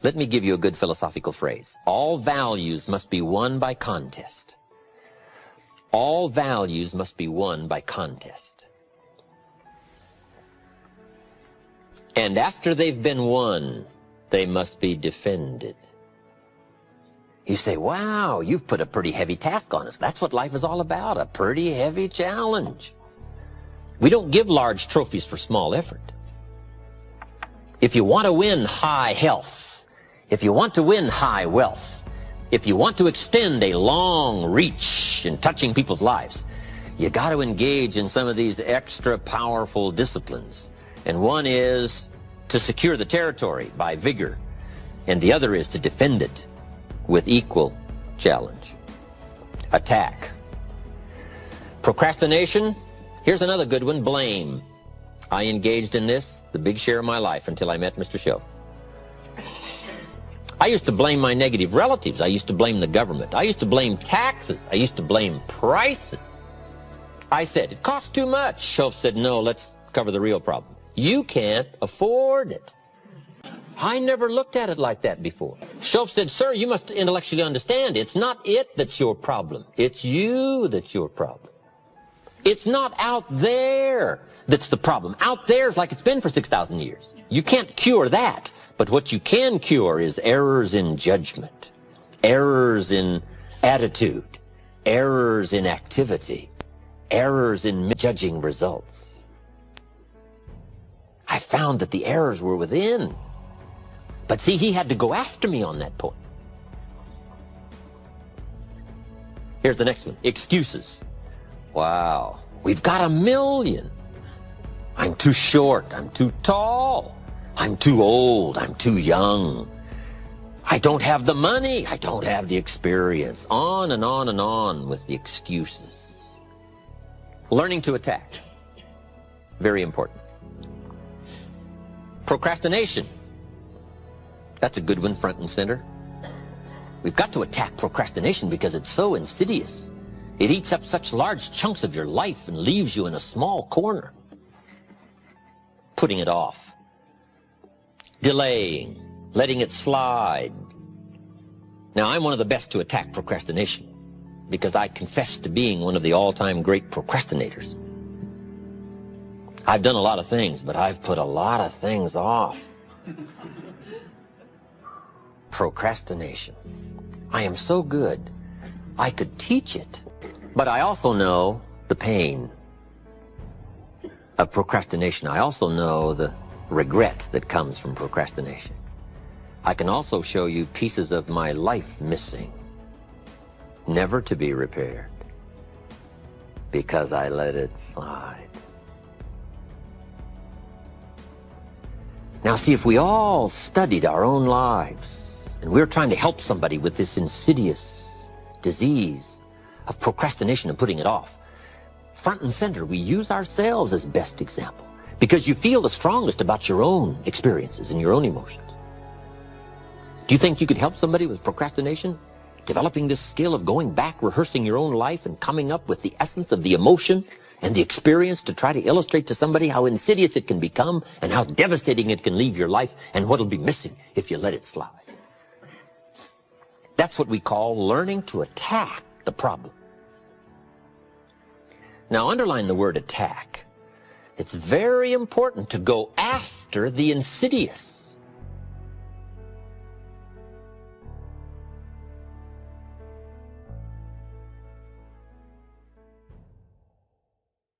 Let me give you a good philosophical phrase. All values must be won by contest. All values must be won by contest. And after they've been won, they must be defended. You say, wow, you've put a pretty heavy task on us. That's what life is all about, a pretty heavy challenge. We don't give large trophies for small effort. If you want to win high health, if you want to win high wealth, if you want to extend a long reach in touching people's lives, you got to engage in some of these extra powerful disciplines. And one is to secure the territory by vigor, and the other is to defend it with equal challenge. Attack. Procrastination. Here's another good one, blame. I engaged in this the big share of my life until I met Mr. Show. I used to blame my negative relatives. I used to blame the government. I used to blame taxes. I used to blame prices. I said, it costs too much. Shoaff said, no, let's cover the real problem. You can't afford it. I never looked at it like that before. Shoaff said, sir, you must intellectually understand. It's not it that's your problem. It's you that's your problem. It's not out there that's the problem. Out there is like it's been for 6,000 years. You can't cure that. But what you can cure is errors in judgment, errors in attitude, errors in activity, errors in judging results. I found that the errors were within. But see, he had to go after me on that point. Here's the next one. Excuses. Wow. We've got a million. I'm too short. I'm too tall. I'm too old. I'm too young. I don't have the money. I don't have the experience. On and on and on with the excuses. Learning to attack. Very important. Procrastination. That's a good one, front and center. We've got to attack procrastination because it's so insidious. It eats up such large chunks of your life and leaves you in a small corner. Putting it off. Delaying. Letting it slide. Now, I'm one of the best to attack procrastination because I confess to being one of the all-time great procrastinators. I've done a lot of things, but I've put a lot of things off. Procrastination. I am so good, I could teach it. But I also know the pain of procrastination. I also know the regret that comes from procrastination. I can also show you pieces of my life missing, never to be repaired, because I let it slide. Now see, if we all studied our own lives, and we're trying to help somebody with this insidious disease of procrastination and putting it off, front and center, we use ourselves as best example, because you feel the strongest about your own experiences and your own emotions. Do you think you could help somebody with procrastination? Developing this skill of going back, rehearsing your own life, and coming up with the essence of the emotion and the experience to try to illustrate to somebody how insidious it can become and how devastating it can leave your life and what'll be missing if you let it slide. That's what we call learning to attack the problem. Now, underline the word attack. It's very important to go after the insidious.